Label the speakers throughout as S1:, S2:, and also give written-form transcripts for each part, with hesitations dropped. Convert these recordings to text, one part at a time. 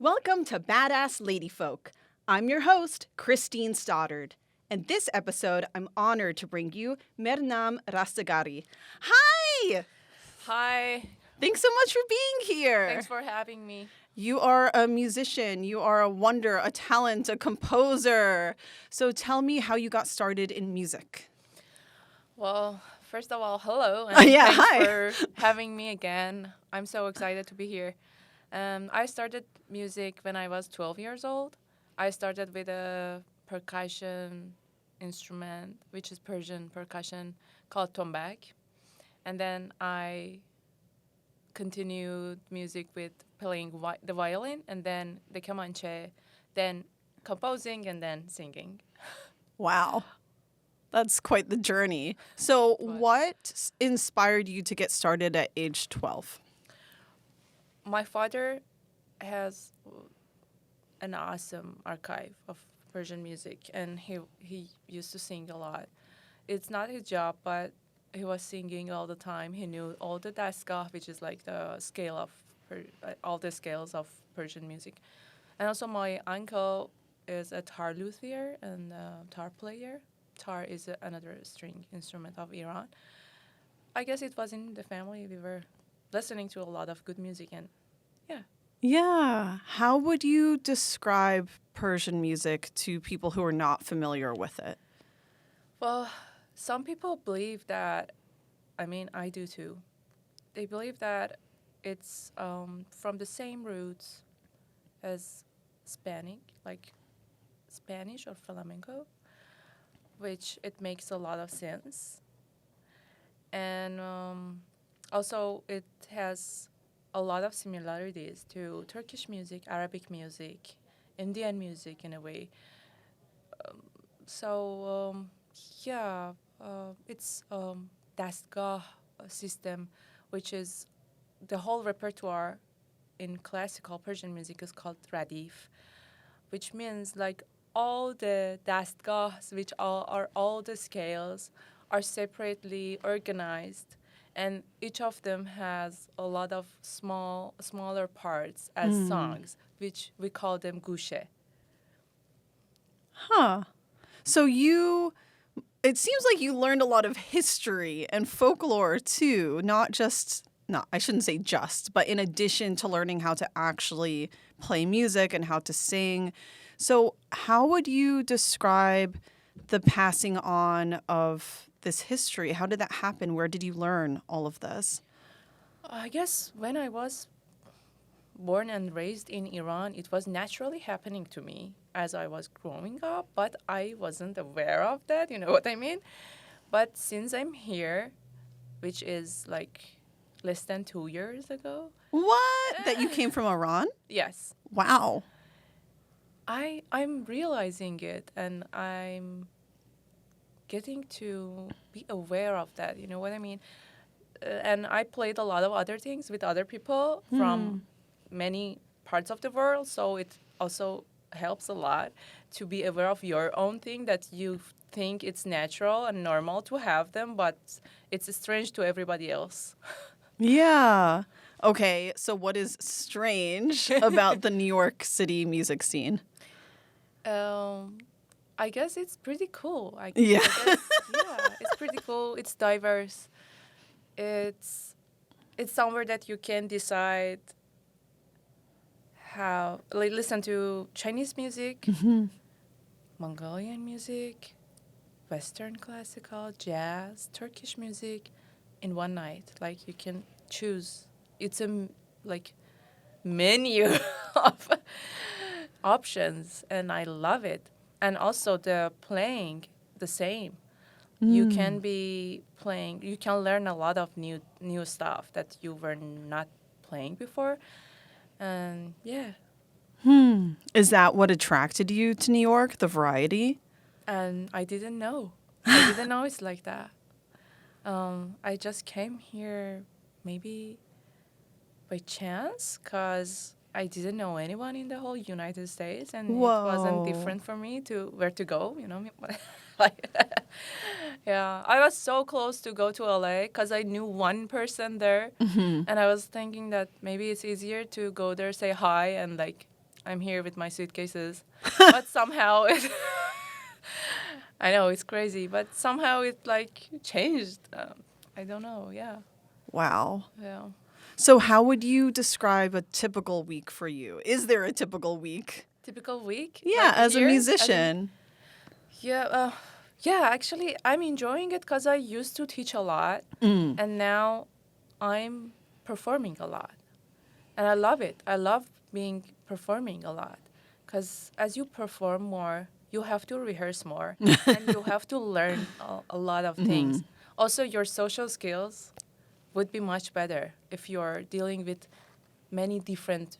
S1: Welcome to Badass Ladyfolk. I'm your host, Christine Stoddard. And this episode, I'm honored to bring you Mehrnam Rastegari. Hi!
S2: Hi.
S1: Thanks so much for being here.
S2: Thanks for having me.
S1: You are a musician, you are a wonder, a talent, a composer. So tell me how you got started in music.
S2: Well, first of all, hello. And
S1: Yeah,
S2: thanks
S1: hi.
S2: for having me again. I'm so excited to be here. I started music when I was 12 years old. I started with a percussion instrument, which is Persian percussion, called tombak. And then I continued music with playing the violin, and then the kamanche, then composing, and then singing.
S1: Wow. That's quite the journey. So what inspired you to get started at age 12?
S2: My father has an awesome archive of Persian music, and he used to sing a lot. It's not his job, but he was singing all the time. He knew all the dastgah, which is like the scale of all the scales of Persian music. And also my uncle is a tar luthier and a tar player. Tar is another string instrument of Iran. I guess it was in the family. We were listening to a lot of good music, and yeah.
S1: Yeah. How would you describe Persian music to people who are not familiar with it?
S2: Well, some people believe that, I do too. They believe that it's from the same roots as like Spanish or flamenco, which it makes a lot of sense. And also it has a lot of similarities to Turkish music, Arabic music, Indian music in a way. So it's dastgah system, which is the whole repertoire in classical Persian music is called radif, which means like all the dastgahs, which are all the scales, are separately organized, and each of them has a lot of smaller parts as songs, which we call them gushe.
S1: Huh. So it seems like you learned a lot of history and folklore too, I shouldn't say just, but in addition to learning how to actually play music and how to sing. So how would you describe the passing on of this history? How did that happen? Where did you learn all of this?
S2: I guess when I was born and raised in Iran, it was naturally happening to me as I was growing up, but I wasn't aware of that, you know what I mean? But since I'm here, which is like less than 2 years ago.
S1: What? That you came from Iran?
S2: Yes.
S1: Wow.
S2: I'm realizing it, and I'm getting to be aware of that, you know what I mean? And I played a lot of other things with other people from many parts of the world, so it also helps a lot to be aware of your own thing that you think it's natural and normal to have them, but it's strange to everybody else.
S1: Yeah. Okay, so what is strange about the New York City music scene?
S2: I guess it's pretty cool.
S1: Yeah.
S2: I guess, yeah, it's pretty cool. It's diverse. It's somewhere that you can decide how, like, listen to Chinese music, Mongolian music, Western classical, jazz, Turkish music in one night. Like, you can choose. It's like menu of options, and I love it. And also the playing the same. You can be playing. You can learn a lot of new stuff that you were not playing before, and yeah.
S1: Is that what attracted you to New York, the variety?
S2: And I didn't know. I didn't know it's like that. I just came here maybe by chance because I didn't know anyone in the whole United States, and
S1: Whoa.
S2: it wasn't different for me to where to go, you know. Like, yeah, I was so close to go to LA because I knew one person there, and I was thinking that maybe it's easier to go there, say hi, and like I'm here with my suitcases, but somehow it. I know it's crazy, but somehow it like changed. I don't know. Yeah,
S1: Wow.
S2: yeah.
S1: So how would you describe a typical week for you? Is there a typical week?
S2: Typical week.
S1: Yeah,
S2: Like
S1: as a
S2: here,
S1: musician.
S2: yeah. Yeah. Actually, I'm enjoying it because I used to teach a lot, and now I'm performing a lot, and I love it. I love being performing a lot, because as you perform more, you have to rehearse more, and you have to learn a lot of things. Also, your social skills would be much better if you're dealing with many different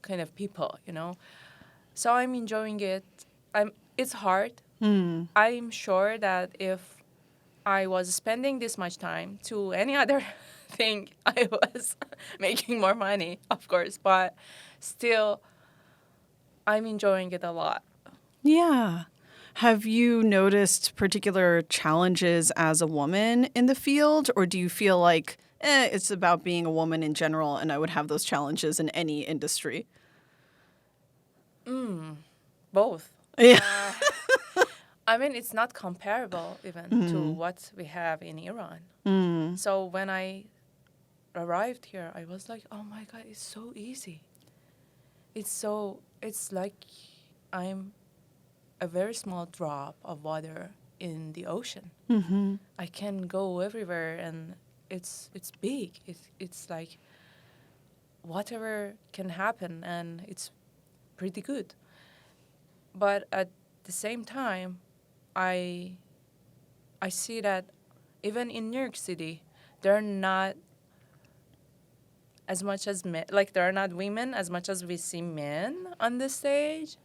S2: kind of people, you know. So I'm enjoying it. It's hard. I'm sure that if I was spending this much time to any other thing, I was making more money, of course, but still I'm enjoying it a lot.
S1: Yeah. Have you noticed particular challenges as a woman in the field, or do you feel like it's about being a woman in general and I would have those challenges in any industry?
S2: Both.
S1: Yeah.
S2: I mean, it's not comparable even to what we have in Iran. So when I arrived here, I was like, oh my God, it's so easy. It's like I'm a very small drop of water in the ocean. I can go everywhere, and it's big. It's like whatever can happen, and it's pretty good. But at the same time, I see that even in New York City, there are not as much as men, like there are not women as much as we see men on the stage.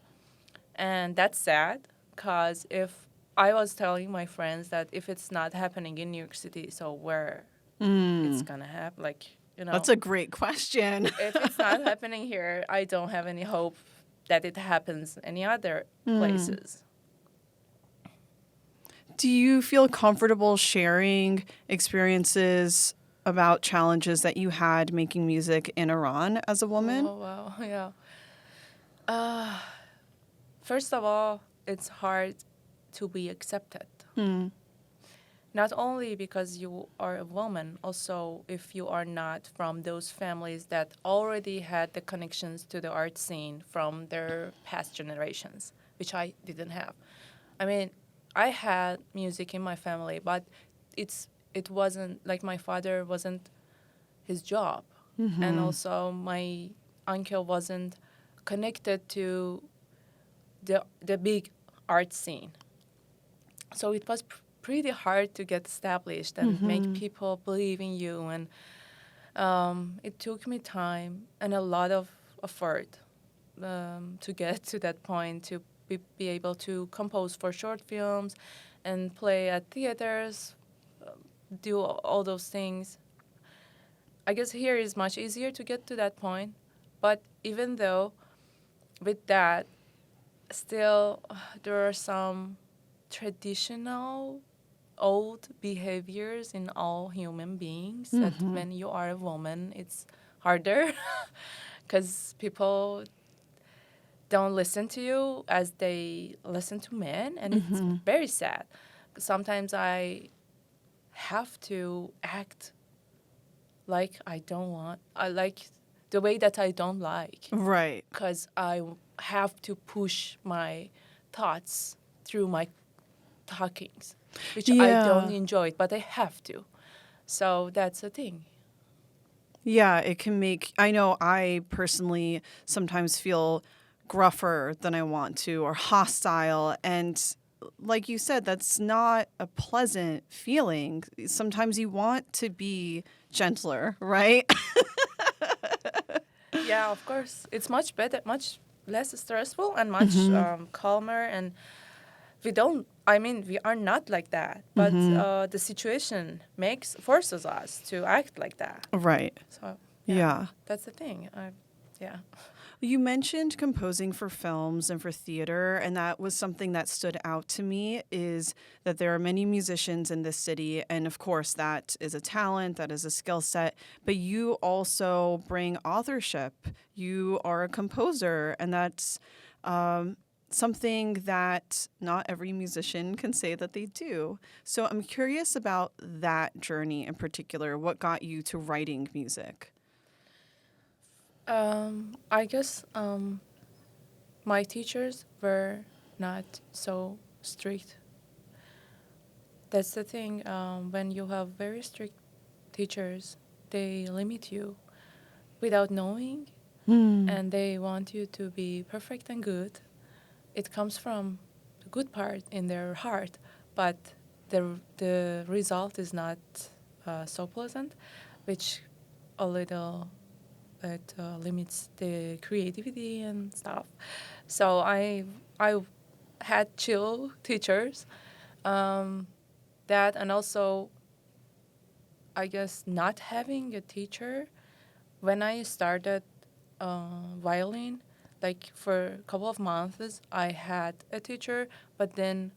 S2: And that's sad, because if I was telling my friends that if it's not happening in New York City, so where it's going to happen, like, you know.
S1: That's a great question.
S2: If it's not happening here, I don't have any hope that it happens any other places.
S1: Do you feel comfortable sharing experiences about challenges that you had making music in Iran as a woman?
S2: Oh, wow, yeah. First of all, it's hard to be accepted. Not only because you are a woman, also if you are not from those families that already had the connections to the art scene from their past generations, which I didn't have. I mean, I had music in my family, but it wasn't, like my father wasn't his job. And also my uncle wasn't connected to the big art scene. So it was pretty hard to get established and make people believe in you. And it took me time and a lot of effort to get to that point, to be able to compose for short films and play at theaters, do all those things. I guess here is much easier to get to that point. But even though with that, still there are some traditional old behaviors in all human beings that when you are a woman, it's harder because people don't listen to you as they listen to men, and it's very sad. Sometimes I have to act like I don't want, I like the way that I don't like.
S1: Right.
S2: Because I have to push my thoughts through my talkings, which I don't enjoy, but I have to. So that's the thing.
S1: Yeah, it can make, I know I personally sometimes feel gruffer than I want to or hostile. And like you said, that's not a pleasant feeling. Sometimes you want to be gentler, right?
S2: Yeah, of course. It's much better, much less stressful and much calmer. And we are not like that. But the situation forces us to act like that.
S1: Right.
S2: So,
S1: Yeah.
S2: that's the thing. Yeah.
S1: You mentioned composing for films and for theater, and that was something that stood out to me is that there are many musicians in this city, and of course that is a talent, that is a skill set, but you also bring authorship. You are a composer, and that's something that not every musician can say that they do. So I'm curious about that journey in particular. What got you to writing music?
S2: I guess my teachers were not so strict. That's the thing. When you have very strict teachers, they limit you without knowing, and they want you to be perfect and good. It comes from the good part in their heart, but the result is not so pleasant, which a little it limits the creativity and stuff. So I had chill teachers, um, that and also I guess not having a teacher when I started violin, like for a couple of months, I had a teacher, but then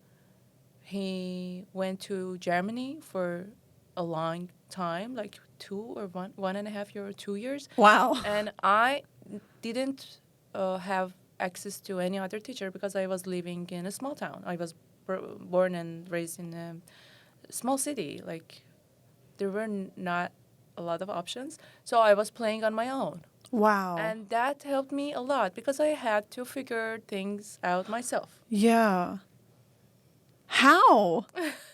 S2: he went to Germany for a long time, like 1.5 years or 2 years,
S1: Wow.
S2: and I didn't have access to any other teacher because I was living in a small town. I was born and raised in a small city. Like there were not a lot of options, so I was playing on my own.
S1: Wow.
S2: And that helped me a lot because I had to figure things out myself.
S1: Yeah. How?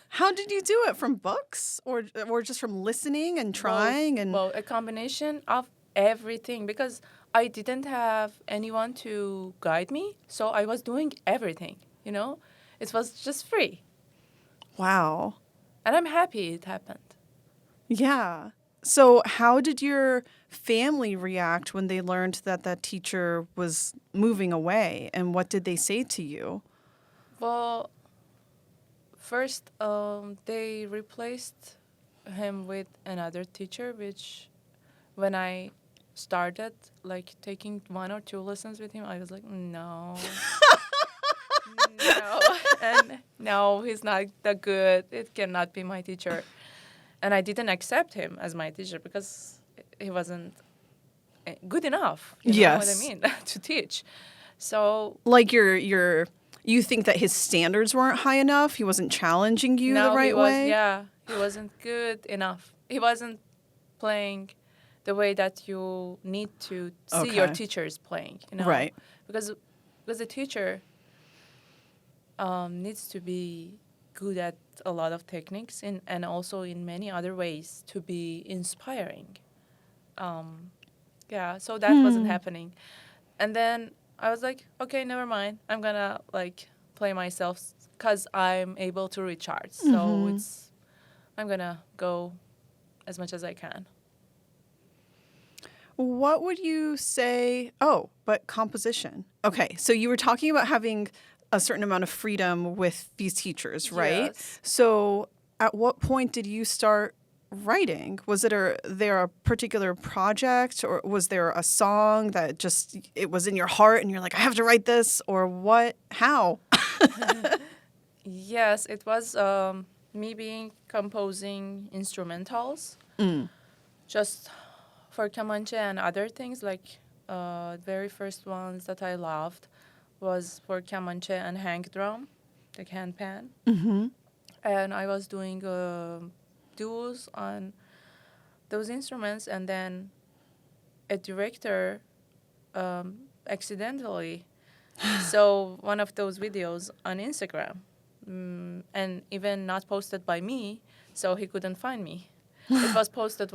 S1: How did you do it? From books or just from listening and trying and
S2: Well, a combination of everything because I didn't have anyone to guide me, so I was doing everything, you know? It was just free.
S1: wow.
S2: And I'm happy it happened.
S1: Yeah. So how did your family react when they learned that that teacher was moving away and what did they say to you?
S2: Well, first, they replaced him with another teacher, which when I started like taking 1 or 2 lessons with him, I was like, no, no, and no, he's not that good. It cannot be my teacher, and I didn't accept him as my teacher because he wasn't good enough. You know what I
S1: Yes.
S2: mean to teach. So
S1: Like you think that his standards weren't high enough? He wasn't challenging you the
S2: now
S1: right way?
S2: he wasn't good enough. He wasn't playing the way that you need to see your
S1: Okay.
S2: teachers playing, you know?
S1: Right.
S2: Because the teacher needs to be good at a lot of techniques and also in many other ways to be inspiring. Yeah, so that wasn't happening. And then I was like, okay, never mind. I'm gonna like play myself because I'm able to recharge. So I'm gonna go as much as I can.
S1: What would you say? Oh, but composition. Okay, so you were talking about having a certain amount of freedom with these teachers, right?
S2: Yes.
S1: So at what point did you start writing? Was there a particular project or was there a song that just it was in your heart and you're like, I have to write this or what? How?
S2: Yes, it was me being composing instrumentals, just for kamanche and other things. Like very first ones that I loved was for kamanche and hang drum, the handpan, and I was doing duos on those instruments, and then a director accidentally saw one of those videos on Instagram, and even not posted by me, so he couldn't find me. It was posted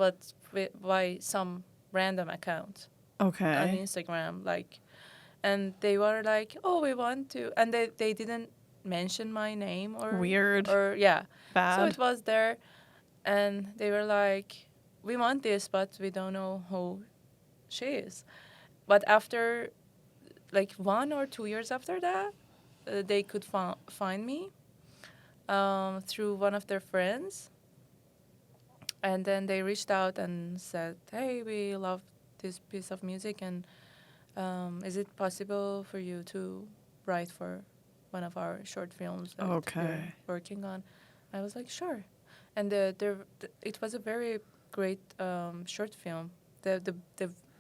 S2: by some random account on
S1: Okay.
S2: Instagram, like, and they were like, "Oh, we want to," and they didn't mention my name
S1: Weird.
S2: or yeah, so
S1: Bad.
S2: it was there, and they were like, "We want this, but we don't know who she is." But after like 1 or 2 years after that, they could find me through one of their friends. And then they reached out and said, hey, we love this piece of music and Is it possible for you to write for one of our short films that
S1: Okay.
S2: we're working on? I was like, sure. And it was a very great short film. The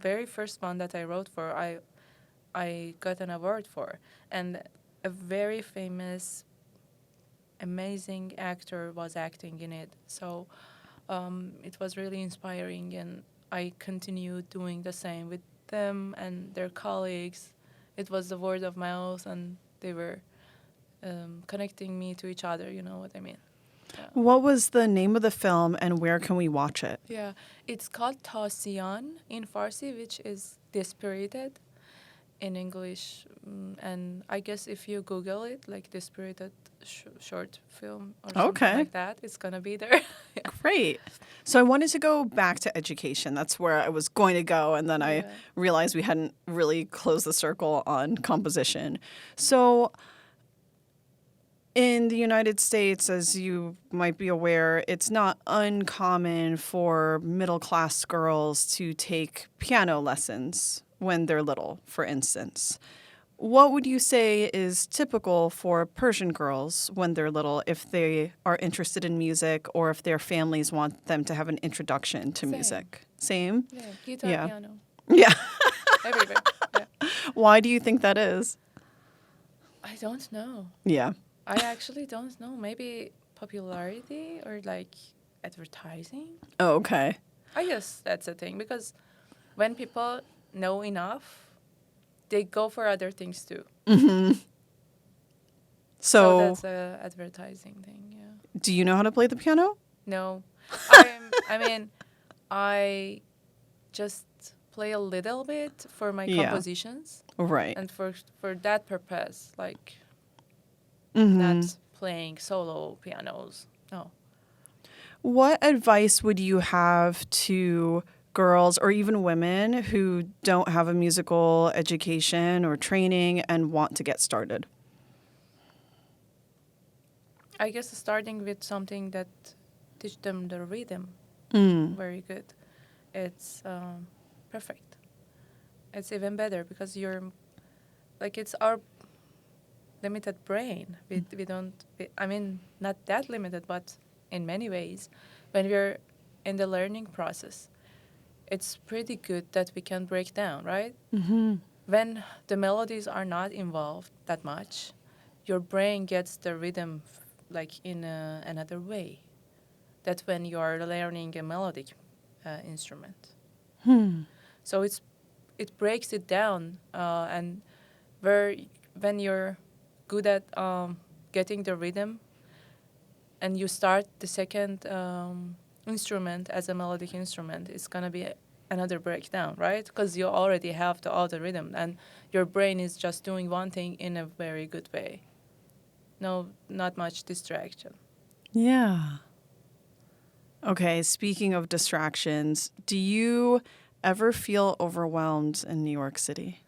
S2: very first one that I wrote for, I got an award for. And a very famous, amazing actor was acting in it. So it was really inspiring, and I continued doing the same with them and their colleagues. It was the word of mouth, and they were connecting me to each other, you know what I mean? Yeah.
S1: What was the name of the film and where can we watch it?
S2: Yeah, it's called Tasian in Farsi, which is Dispirited in English. And I guess if you Google it, like Dispirited short film or something
S1: Okay.
S2: like that, it's going to be there. Yeah.
S1: Great. So I wanted to go back to education. That's where I was going to go. And then I
S2: Yeah.
S1: realized we hadn't really closed the circle on composition. So in the United States, as you might be aware, it's not uncommon for middle-class girls to take piano lessons when they're little, for instance. What would you say is typical for Persian girls when they're little if they are interested in music or if their families want them to have an introduction to
S2: Same.
S1: music? Same?
S2: Yeah, guitar,
S1: Yeah.
S2: piano,
S1: Yeah.
S2: everywhere. Yeah.
S1: Why do you think that is?
S2: I don't know.
S1: Yeah.
S2: I actually don't know. Maybe popularity or like advertising.
S1: Oh, okay.
S2: I guess that's a thing because when people know enough, they go for other things too.
S1: Mm-hmm.
S2: So
S1: So,
S2: that's a advertising thing. Yeah.
S1: do you know how to play the piano?
S2: No, I just play a little bit for my
S1: Yeah.
S2: compositions,
S1: Right.
S2: and for that purpose, like
S1: Mm-hmm.
S2: not playing solo pianos. No.
S1: What advice would you have to girls or even women who don't have a musical education or training and want to get started?
S2: I guess starting with something that teach them the rhythm,
S1: Mm.
S2: very good. It's perfect. It's even better because you're like it's our limited brain. We don't. I mean, not that limited, but in many ways, when we're in the learning process, it's pretty good that we can break down, right?
S1: Mm-hmm.
S2: When the melodies are not involved that much, your brain gets the rhythm like in another way. That's when you are learning a melodic instrument.
S1: Hmm.
S2: So it breaks it down, and when you're good at getting the rhythm, and you start the second instrument as a melodic instrument, it's gonna be another breakdown, right? Because you already have all the rhythm, and your brain is just doing one thing in a very good way. No, not much distraction.
S1: Yeah. Okay, speaking of distractions, do you ever feel overwhelmed in New York City?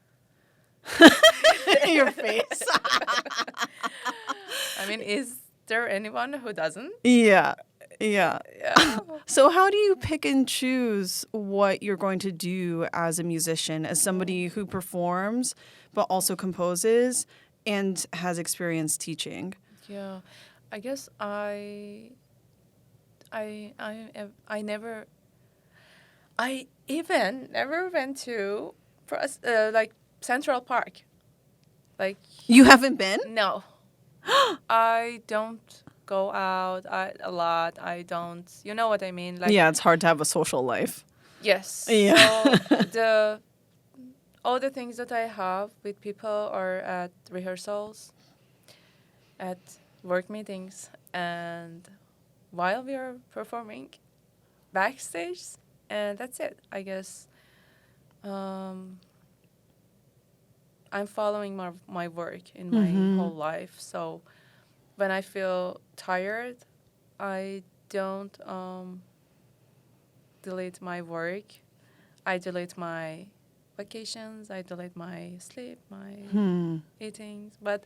S1: Your face.
S2: I mean, is there anyone who doesn't?
S1: Yeah. Yeah.
S2: Yeah.
S1: So how do you pick and choose what you're going to do as a musician, as somebody who performs but also composes and has experience teaching?
S2: Yeah, I guess I even never went to like Central Park. Like
S1: You haven't been?
S2: no, I don't go out a lot. I don't. You know what I mean? Like
S1: Yeah, it's hard to have a social life.
S2: yes.
S1: Yeah.
S2: So all the things that I have with people are at rehearsals, at work meetings, and while we are performing backstage, and that's it. I guess I'm following my work in my whole life. So when I feel tired, I don't delete my work. I delete my vacations. I delete my sleep, my eating. But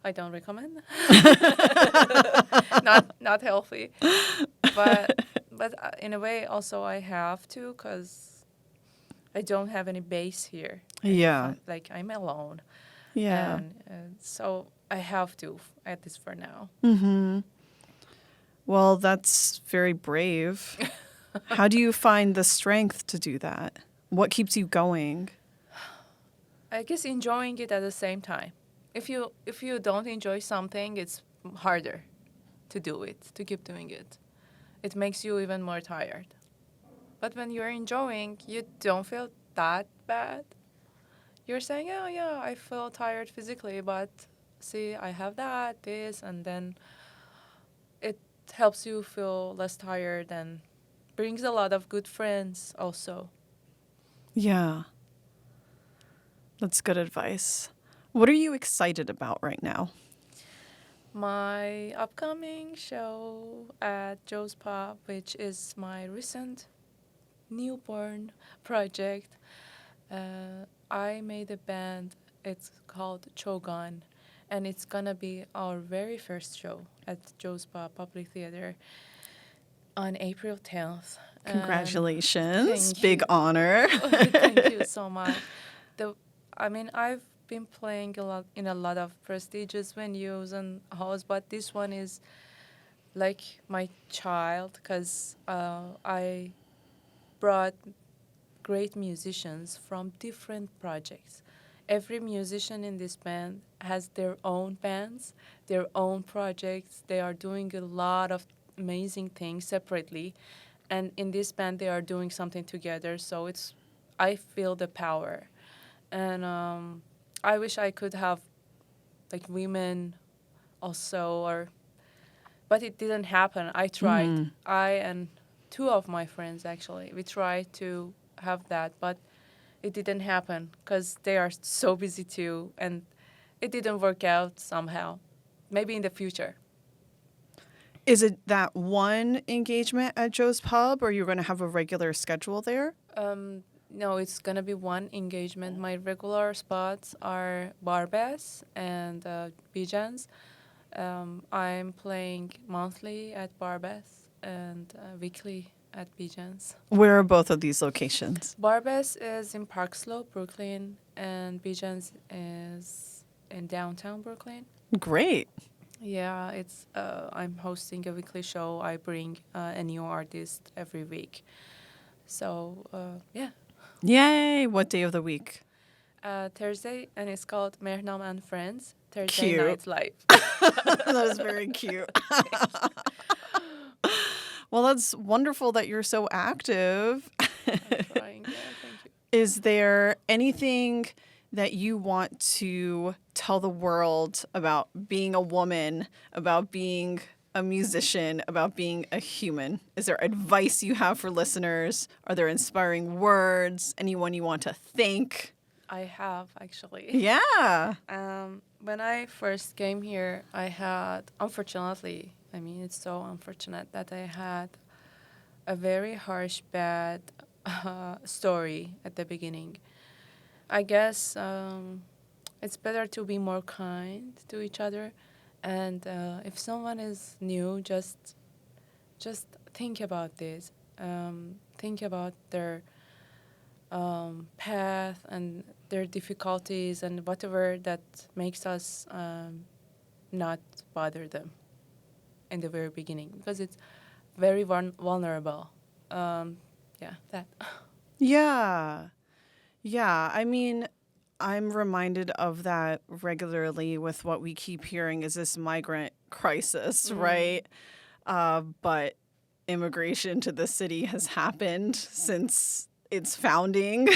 S2: I don't recommend. Not healthy. But in a way also I have to, because I don't have any base here.
S1: Yeah.
S2: Like I'm alone.
S1: Yeah.
S2: And so I have to, at least for now.
S1: Mm-hmm. Well, that's very brave. How do you find the strength to do that? What keeps you going?
S2: I guess enjoying it at the same time. If you don't enjoy something, it's harder to do it, to keep doing it. It makes you even more tired. But when you're enjoying, you don't feel that bad. You're saying, oh yeah, I feel tired physically, but see, I have that, this, and then it helps you feel less tired and brings a lot of good friends also.
S1: Yeah. That's good advice. What are you excited about right now?
S2: My upcoming show at Joe's Pub, which is my recent newborn project. I made a band. It's called Chogan, and it's gonna be our very first show at Joe's Pub Public Theater on April 10th.
S1: Congratulations.
S2: Thank
S1: Big
S2: you.
S1: honor.
S2: Thank you so much. I've been playing a lot in a lot of prestigious venues and halls, but this one is like my child because I brought great musicians from different projects. Every musician in this band has their own bands, their own projects. They are doing a lot of amazing things separately, and in this band they are doing something together. So I feel the power, and I wish I could have like women also, but it didn't happen. I tried.
S1: Mhm.
S2: I and two of my friends actually, we tried to have that, but it didn't happen because they are so busy too, and it didn't work out somehow. Maybe in the future.
S1: Is it that one engagement at Joe's Pub, or you're going to have a regular schedule there?
S2: No, it's gonna be one engagement. My regular spots are Barbas and Bijans. I'm playing monthly at Barbas and weekly at Bijans.
S1: Where are both of these locations?
S2: Barbas is in Park Slope, Brooklyn, and Bijans is in downtown Brooklyn.
S1: Great.
S2: Yeah, it's I'm hosting a weekly show. I bring a new artist every week. So yeah.
S1: Yay. What day of the week?
S2: Thursday, and it's called Mehrnam and Friends. Thursday
S1: Cute.
S2: Night Live.
S1: That is very cute. Well, that's wonderful that you're so active.
S2: I'm trying. Yeah, thank you.
S1: Is there anything that you want to tell the world about being a woman, about being a musician, about being a human? Is there advice you have for listeners? Are there inspiring words? Anyone you want to thank?
S2: I have actually.
S1: Yeah.
S2: When I first came here, I had, unfortunately, I mean, it's so unfortunate that I had a very harsh, bad story at the beginning. I guess it's better to be more kind to each other, and if someone is new, just think about this. Think about their path and their difficulties and whatever that makes us not bother them in the very beginning, because it's very vulnerable. Yeah, that.
S1: Yeah. Yeah. I mean, I'm reminded of that regularly with what we keep hearing is this migrant crisis, right? But immigration to the city has happened since its founding,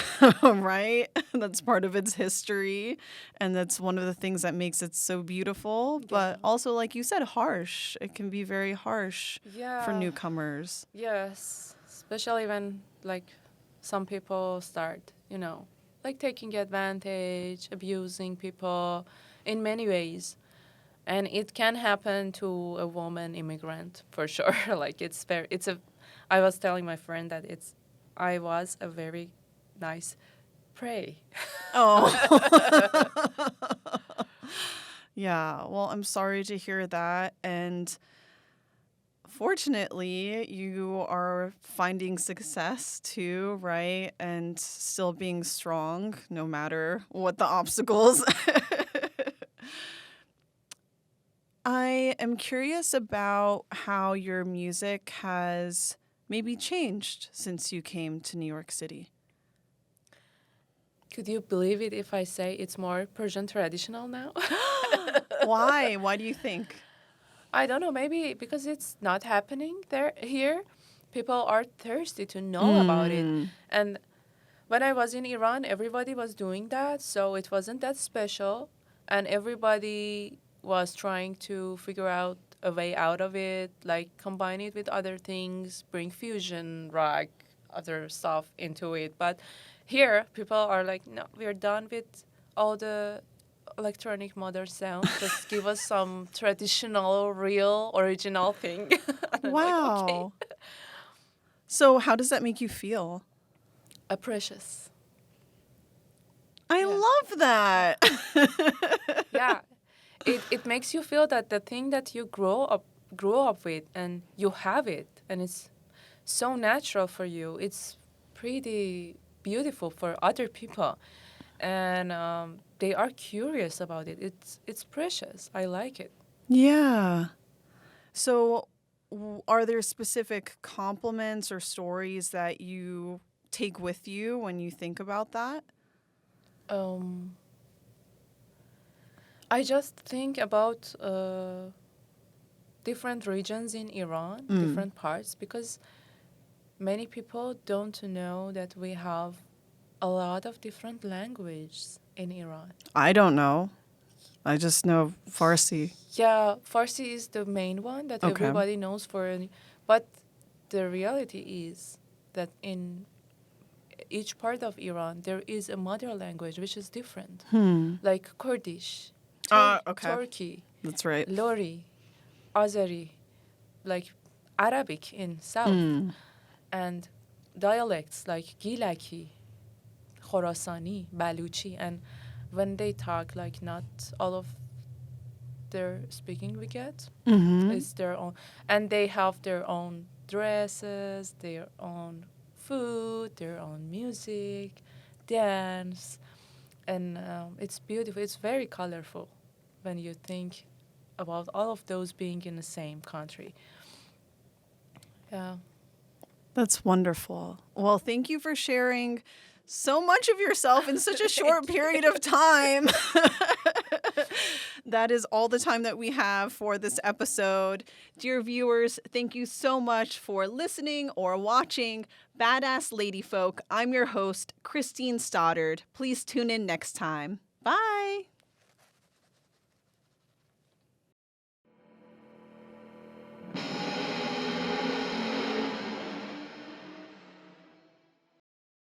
S1: right? That's part of its history. And that's one of the things that makes it so beautiful. But also, like you said, harsh. It can be very harsh for newcomers.
S2: Yes, especially when like some people start, like taking advantage, abusing people in many ways. And it can happen to a woman immigrant for sure. Like I was telling my friend that I was a very nice prey.
S1: Oh. Yeah. Well, I'm sorry to hear that. And fortunately, you are finding success too, right? And still being strong no matter what the obstacles. I am curious about how your music has maybe changed since you came to New York City.
S2: Could you believe it if I say it's more Persian traditional now?
S1: Why? Why do you think?
S2: I don't know, maybe because it's not happening here. People are thirsty to know about it. And when I was in Iran, everybody was doing that, so it wasn't that special. And everybody was trying to figure out a way out of it, like combine it with other things, bring fusion, rock, other stuff into it. But here, people are like, no, we're done with all the electronic modern sounds. Just give us some traditional, real, original thing. And I'm like, okay.
S1: Wow. So how does that make you feel?
S2: Precious.
S1: I
S2: Yeah.
S1: love that.
S2: Yeah. It makes you feel that the thing that you grew up with and you have it and it's so natural for you. It's pretty beautiful for other people. And they are curious about it. It's precious. I like it.
S1: Yeah. So are there specific compliments or stories that you take with you when you think about that?
S2: I just think about different regions in Iran, different parts, because many people don't know that we have a lot of different languages in Iran.
S1: I don't know. I just know Farsi.
S2: Yeah, Farsi is the main one that
S1: Okay.
S2: everybody knows but the reality is that in each part of Iran there is a mother language which is different, like Kurdish,
S1: Okay.
S2: Turkey,
S1: That's right.
S2: Lori, Azeri, like Arabic in south, and dialects like Gilaki, Khorasani, Baluchi, and when they talk, like not all of their speaking we get, it's their own, and they have their own dresses, their own food, their own music, dance, and it's beautiful. It's very colorful when you think about all of those being in the same country. Yeah.
S1: That's wonderful. Well, thank you for sharing so much of yourself in such a short period of time. That is all the time that we have for this episode. Dear viewers, thank you so much for listening or watching Badass Lady Folk. I'm your host, Christine Stoddard. Please tune in next time. Bye.